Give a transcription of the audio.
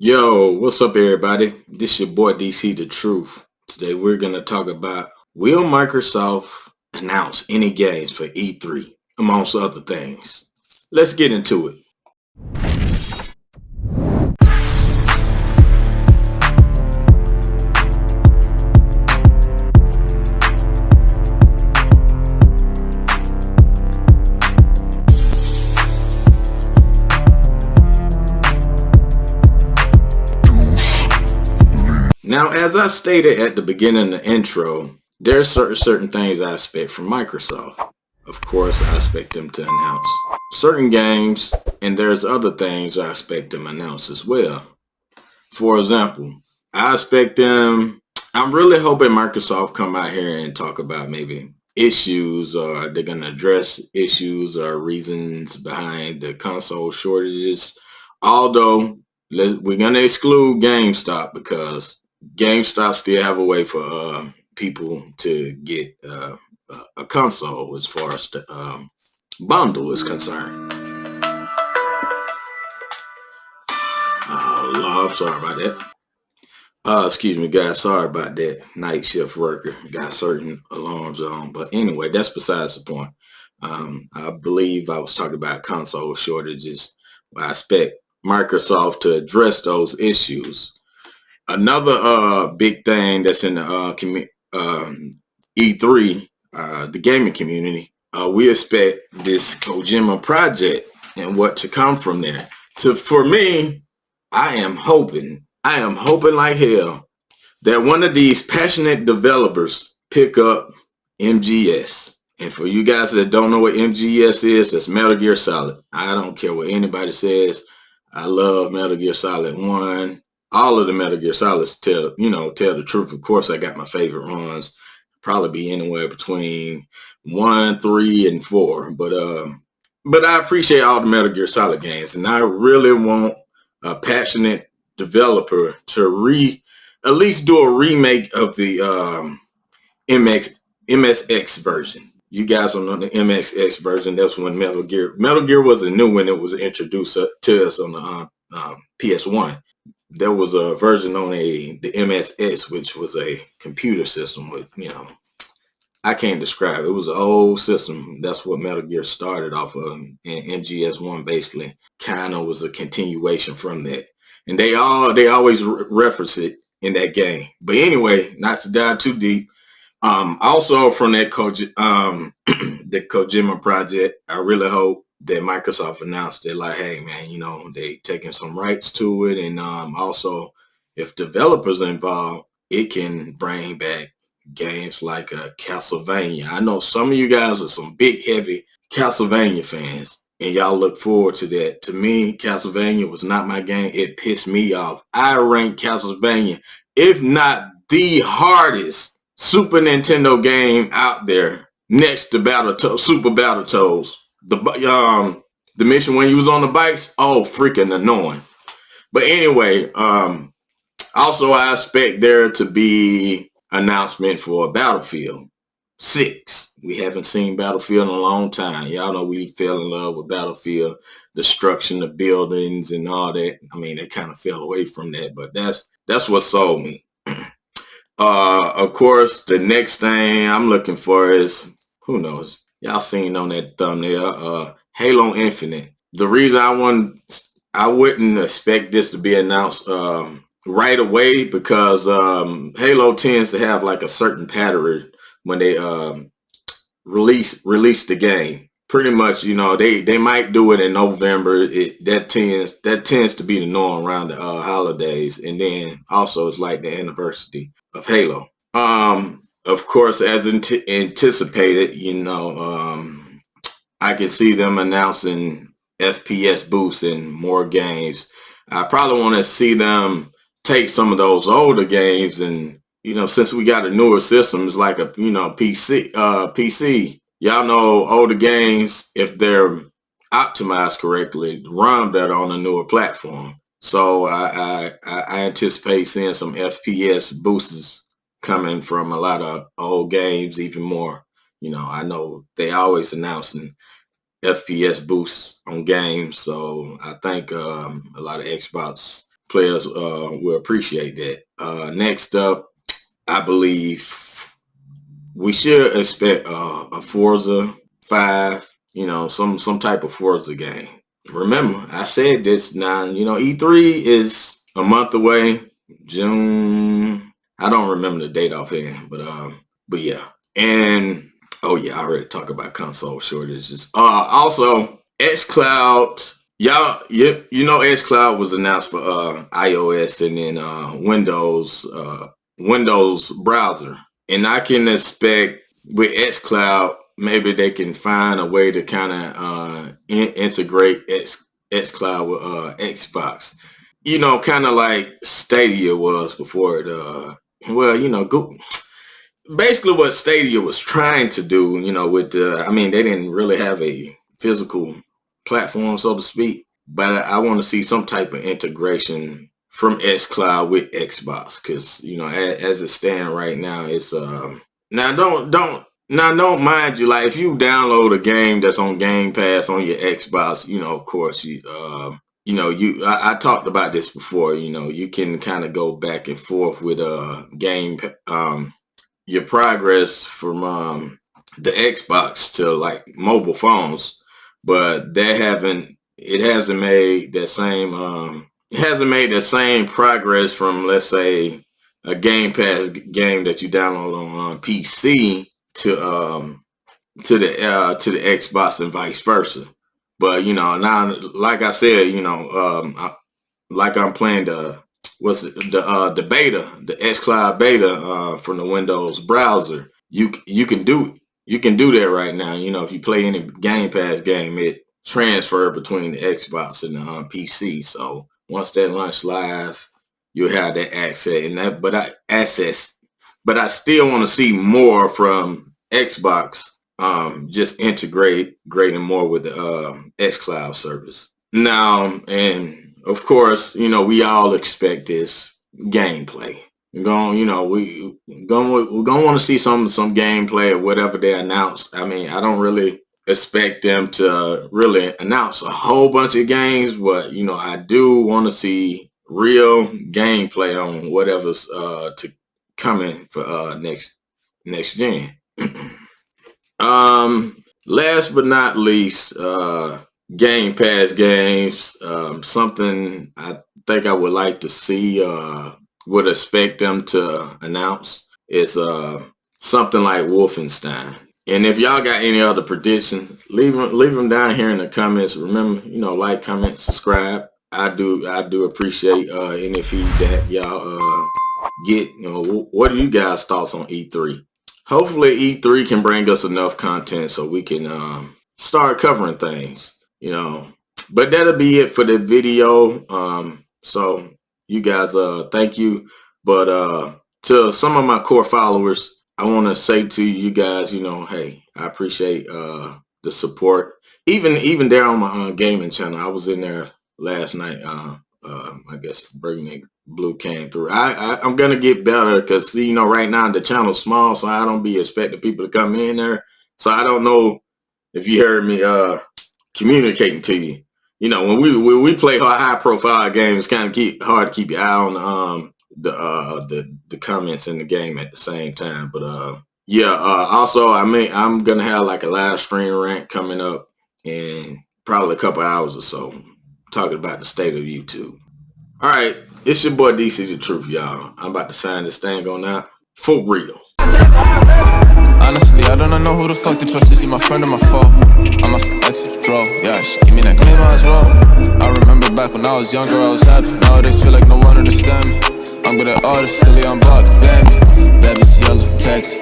Yo, what's up everybody? This your boy DC The Truth. Today we're going to talk about will Microsoft announce any games for E3, amongst other things. Let's get into it. Now, as I stated at the beginning of the intro, there's certain things I expect from Microsoft. Of course, I expect them to announce certain games, and there's other things I expect them to announce as well. For example, I'm really hoping Microsoft come out here and talk about maybe issues, or they're going to address issues or reasons behind the console shortages. Although we're going to exclude GameStop because GameStop still have a way for people to get a console as far as the bundle is concerned. Oh, I'm sorry about that. Excuse me, guys. Sorry about that. Night shift worker got certain alarms on, but anyway, that's besides the point. I believe I was talking about console shortages. I expect Microsoft to address those issues. Another big thing that's in the E3, the gaming community, we expect this Kojima Project and what to come from there. For me, I am hoping like hell that one of these passionate developers pick up MGS. And for you guys that don't know what MGS is, that's Metal Gear Solid. I don't care what anybody says. I love Metal Gear Solid 1. All of the Metal Gear Solids tell the truth. Of course, I got my favorite runs. Probably be anywhere between 1, 3, and 4. But I appreciate all the Metal Gear Solid games, and I really want a passionate developer to at least do a remake of the MSX version. You guys don't know the MSX version. That's when Metal Gear was a new one. It was introduced to us on the PS1. There was a version on the MSX, which was a computer system with, I can't describe it. It was an old system. That's what Metal Gear started off of. And MGS1 basically kind of was a continuation from that. And they always reference it in that game. But anyway, not to dive too deep. Also from that the Kojima Project, I really hope that Microsoft announced it like, hey man, they taking some rights to it, and also if developers are involved, it can bring back games like Castlevania. I know some of you guys are some big heavy Castlevania fans, and y'all look forward to that. To me, Castlevania was not my game. It pissed me off. I rank Castlevania, if not the hardest Super Nintendo game out there, next to Super Battletoads. The mission when you was on the bikes, oh freaking annoying. But anyway, also I expect there to be announcement for Battlefield 6. We haven't seen Battlefield in a long time. Y'all know we fell in love with Battlefield, destruction of buildings and all that. I mean, they kind of fell away from that, but that's what sold me. Of course, the next thing I'm looking for is, who knows? Y'all seen on that thumbnail, Halo Infinite. The reason I wouldn't expect this to be announced right away because Halo tends to have like a certain pattern when they release the game. Pretty much, they might do it in November. That tends to be the norm around the holidays, and then also it's like the anniversary of Halo. Of course, as anticipated, I can see them announcing FPS Boost and more games. I probably want to see them take some of those older games and, since we got a newer system, it's like a, PC. Y'all know older games, if they're optimized correctly, run better on a newer platform. So I anticipate seeing some FPS boosts coming from a lot of old games, even more. I know they always announcing FPS boosts on games, so I think a lot of Xbox players will appreciate that. Next up, I believe we should expect a Forza 5, some type of Forza game. Remember, I said this now, E3 is a month away, June. I don't remember the date offhand, but yeah. And oh yeah, I already talked about console shortages. Also Xcloud, y'all, Xcloud was announced for iOS and then Windows browser. And I can expect with Xcloud, maybe they can find a way to kind of integrate Xcloud with Xbox. Kind of like Stadia was before it. Basically what Stadia was trying to do, with they didn't really have a physical platform, so to speak. But I want to see some type of integration from xCloud with Xbox, because as it stands right now, it's now don't mind you, like if you download a game that's on Game Pass on your Xbox, of course I talked about this before. You can kind of go back and forth with your progress from the Xbox to like mobile phones, but it hasn't made the same progress from, let's say, a Game Pass game that you download on PC to the Xbox and vice versa. But now, like I said, like I'm playing the beta, the xCloud beta from the Windows browser. You can do that right now. If you play any Game Pass game, it transfer between the Xbox and the PC. So once that launch live, you'll have that access and that. But I still want to see more from Xbox. Just integrating more with the xCloud service. Now, and of course, we all expect this gameplay. We're gonna want to see some gameplay or whatever they announce. I don't really expect them to really announce a whole bunch of games, but I do want to see real gameplay on whatever's to coming for next gen. Last but not least, Game Pass games. Something I think I would like to see, would expect them to announce is something like Wolfenstein. And if y'all got any other predictions, leave them down here in the comments. Remember, like, comment, subscribe. I do appreciate any feedback y'all get. What are you guys' thoughts on E3? Hopefully E3 can bring us enough content so we can start covering things, But that'll be it for the video. So you guys, thank you. But to some of my core followers, I want to say to you guys, hey, I appreciate the support. Even there on my gaming channel, I was in there last night. I guess Burgundy Blue came through. I'm gonna get better because right now the channel's small, so I don't be expecting people to come in there. So I don't know if you heard me communicating to you. When we play high profile games, it's kind of hard to keep your eye on the comments in the game at the same time. But yeah. Also, I'm gonna have like a live stream rant coming up in probably a couple hours or so, talking about the state of YouTube. All right, it's your boy DC the Truth, y'all. I'm about to sign this thing on out for real. Honestly, I don't know who the fuck to trust. Is he my friend or my foe? I'm a exit draw. Yeah, she give me that claim as well. I remember back when I was younger, I was happy. Nowadays feel like no one understand me. I'm good at artists, silly, I'm bought, baby. Baby's yellow text.